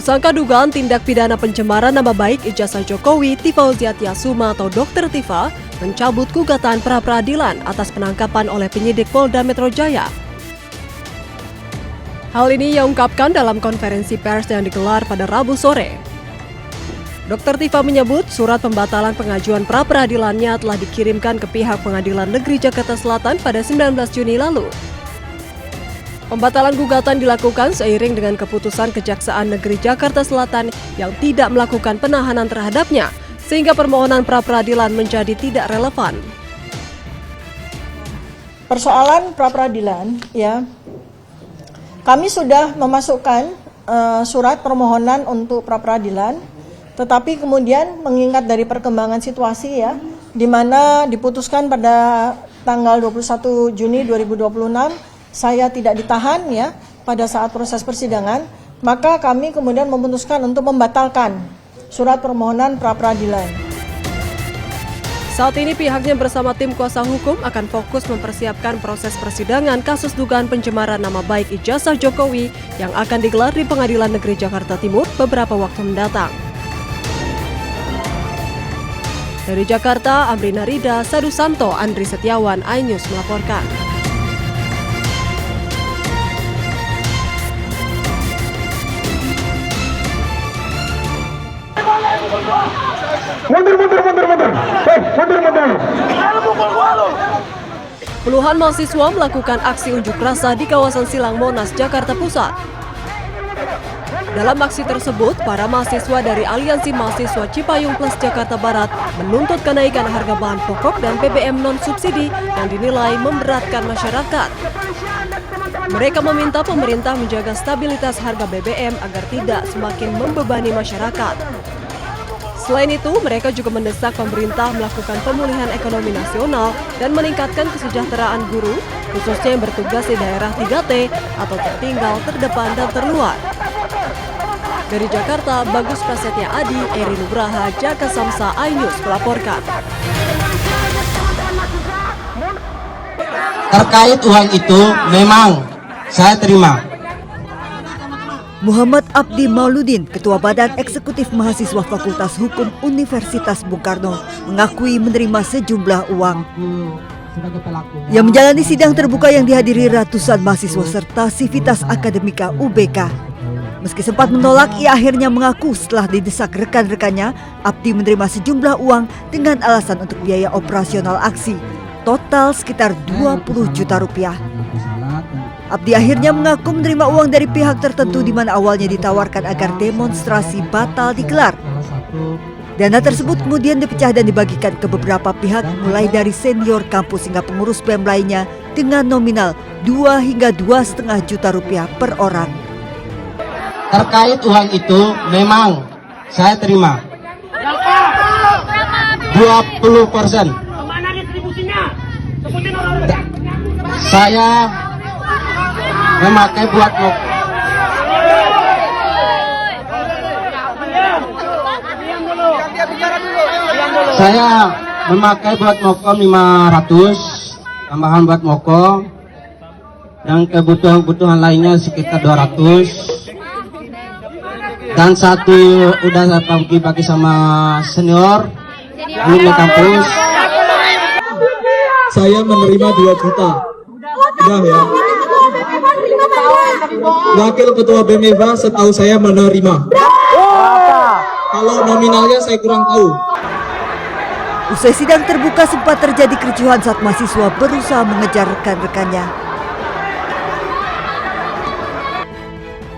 Tersangka dugaan tindak pidana pencemaran nama baik ijazah Jokowi, Tifauziah Tiasuma atau Dr. Tifa, mencabut gugatan pra-peradilan atas penangkapan oleh penyidik Polda Metro Jaya. Hal ini ia ungkapkan dalam konferensi pers yang digelar pada Rabu sore. Dr. Tifa menyebut surat pembatalan pengajuan pra-peradilannya telah dikirimkan ke pihak Pengadilan Negeri Jakarta Selatan pada 19 Juni lalu. Pembatalan gugatan dilakukan seiring dengan keputusan Kejaksaan Negeri Jakarta Selatan yang tidak melakukan penahanan terhadapnya, sehingga permohonan pra-peradilan menjadi tidak relevan. Persoalan pra-peradilan, ya, kami sudah memasukkan surat permohonan untuk pra-peradilan, tetapi kemudian mengingat dari perkembangan situasi, ya, di mana diputuskan pada tanggal 21 Juni 2026 saya tidak ditahan, ya, pada saat proses persidangan, maka kami kemudian memutuskan untuk membatalkan surat permohonan pra-peradilan. Saat ini pihaknya bersama tim kuasa hukum akan fokus mempersiapkan proses persidangan kasus dugaan pencemaran nama baik ijazah Jokowi yang akan digelar di Pengadilan Negeri Jakarta Timur beberapa waktu mendatang. Dari Jakarta, Amrina Rida, Sadu Santo, Andri Setiawan, iNews melaporkan. Mundur. Puluhan mahasiswa melakukan aksi unjuk rasa di kawasan Silang Monas, Jakarta Pusat. Dalam aksi tersebut, para mahasiswa dari Aliansi Mahasiswa Cipayung Plus Jakarta Barat menuntut kenaikan harga bahan pokok dan BBM non-subsidi yang dinilai memberatkan masyarakat. Mereka meminta pemerintah menjaga stabilitas harga BBM agar tidak semakin membebani masyarakat. Selain itu, mereka juga mendesak pemerintah melakukan pemulihan ekonomi nasional dan meningkatkan kesejahteraan guru, khususnya yang bertugas di daerah 3T atau tertinggal, terdepan, dan terluar. Dari Jakarta, Bagus Prasetya Adi, Eri Nugraha, Jaka Samsa, iNews melaporkan. Terkait uang itu memang saya terima. Muhammad Abdi Mauludin, Ketua Badan Eksekutif Mahasiswa Fakultas Hukum Universitas Bung Karno, mengakui menerima sejumlah uang. Yang menjalani sidang terbuka yang dihadiri ratusan mahasiswa serta Sivitas Akademika UBK. Meski sempat menolak, ia akhirnya mengaku setelah didesak rekan-rekannya, Abdi menerima sejumlah uang dengan alasan untuk biaya operasional aksi, total sekitar 20 juta rupiah. Abdi akhirnya mengaku menerima uang dari pihak tertentu di mana awalnya ditawarkan agar demonstrasi batal digelar. Dana tersebut kemudian dipecah dan dibagikan ke beberapa pihak mulai dari senior kampus hingga pengurus BEM lainnya dengan nominal 2 hingga 2,5 juta rupiah per orang. Terkait uang itu memang saya terima 20%. Saya memakai buat mokom 500, tambahan buat mokom, yang kebutuhan lainnya sekitar 200, dan satu udah bagi sama senior alumni kampus. Saya menerima 2 juta. Udah, ya. Wakil Ketua BEM Eva setahu saya menerima. Kalau nominalnya saya kurang tahu. Usai sidang terbuka sempat terjadi kericuhan saat mahasiswa berusaha mengejar rekan-rekannya.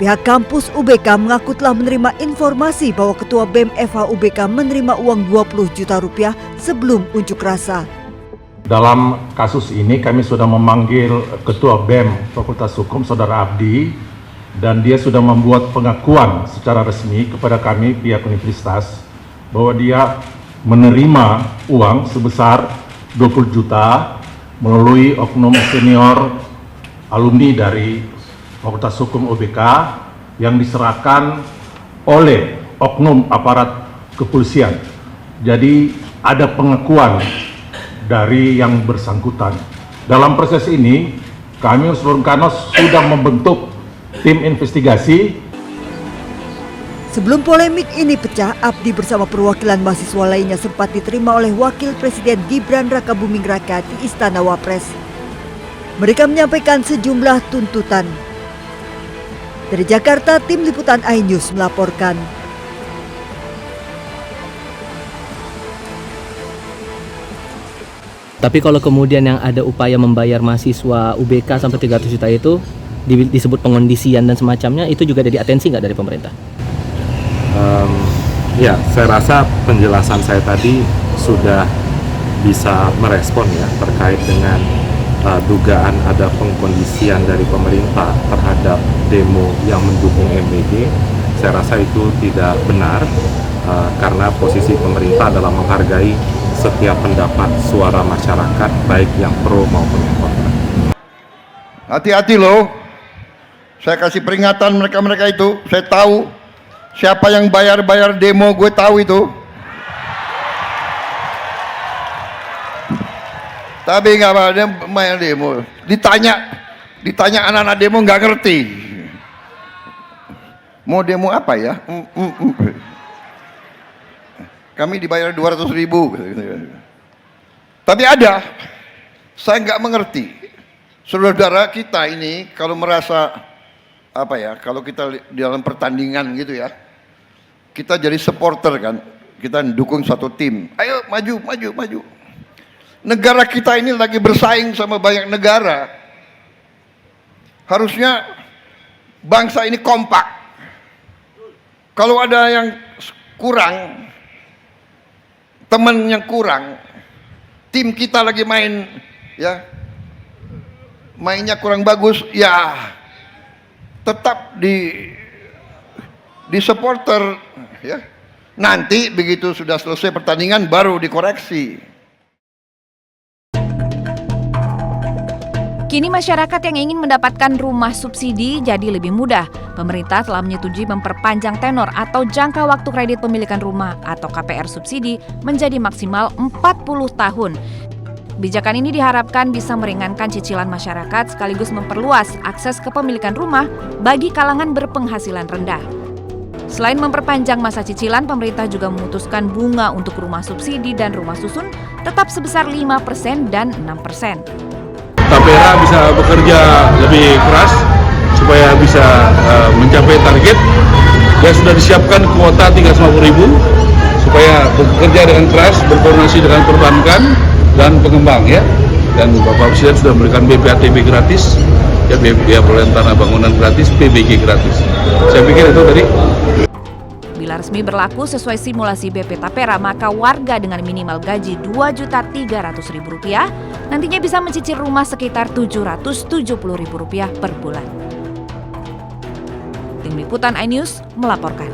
Pihak kampus UBK mengaku telah menerima informasi bahwa Ketua BEM FH UBK menerima uang 20 juta rupiah sebelum unjuk rasa. Dalam kasus ini kami sudah memanggil Ketua BEM Fakultas Hukum Saudara Abdi, dan dia sudah membuat pengakuan secara resmi kepada kami pihak universitas bahwa dia menerima uang sebesar 20 juta melalui oknum senior alumni dari Fakultas Hukum UBK yang diserahkan oleh oknum aparat kepolisian. Jadi ada pengakuan dari yang bersangkutan. Dalam proses ini, kami Bung Karno sudah membentuk tim investigasi. Sebelum polemik ini pecah, Abdi bersama perwakilan mahasiswa lainnya sempat diterima oleh Wakil Presiden Gibran Rakabuming Raka di Istana Wapres. Mereka menyampaikan sejumlah tuntutan. Dari Jakarta, tim liputan iNews melaporkan. Tapi kalau kemudian yang ada upaya membayar mahasiswa UBK sampai 300 juta itu disebut pengondisian dan semacamnya, itu juga ada di atensi nggak dari pemerintah? Ya, saya rasa penjelasan saya tadi sudah bisa merespon ya terkait dengan dugaan ada pengkondisian dari pemerintah terhadap demo yang mendukung MBG. Saya rasa itu tidak benar karena posisi pemerintah adalah menghargai setiap pendapat suara masyarakat baik yang pro maupun yang kontra. Hati-hati loh, saya kasih peringatan mereka-mereka itu. Saya tahu siapa yang bayar demo, gue tahu itu. Tapi nggak apa, dia main demo. Ditanya anak-anak demo nggak ngerti. Mau demo apa ya? Kami dibayar 200.000. Tapi ada, saya nggak mengerti. Saudara kita ini kalau merasa apa ya? Kalau kita di dalam pertandingan gitu ya, kita jadi supporter kan, kita dukung satu tim. Ayo maju. Negara kita ini lagi bersaing sama banyak negara. Harusnya bangsa ini kompak. Kalau ada yang kurang, teman yang kurang, tim kita lagi main, ya, mainnya kurang bagus, ya, tetap di supporter, ya. Nanti begitu sudah selesai pertandingan baru dikoreksi. Kini masyarakat yang ingin mendapatkan rumah subsidi jadi lebih mudah. Pemerintah telah menyetujui memperpanjang tenor atau jangka waktu kredit pemilikan rumah atau KPR subsidi menjadi maksimal 40 tahun. Kebijakan ini diharapkan bisa meringankan cicilan masyarakat sekaligus memperluas akses kepemilikan rumah bagi kalangan berpenghasilan rendah. Selain memperpanjang masa cicilan, pemerintah juga memutuskan bunga untuk rumah subsidi dan rumah susun tetap sebesar 5% dan 6%. Tapera bisa bekerja lebih keras supaya bisa mencapai target. Ya, sudah disiapkan kuota 350.000 supaya bekerja dengan keras, berkoordinasi dengan perbankan dan pengembang ya. Dan Bapak Presiden sudah memberikan BPATB gratis, ya, biaya perolehan tanah bangunan gratis, PBG gratis. Saya pikir itu tadi. Bila resmi berlaku sesuai simulasi BP Tapera, maka warga dengan minimal gaji Rp2.300.000 nantinya bisa mencicil rumah sekitar Rp770.000 per bulan. Tim Liputan iNews melaporkan.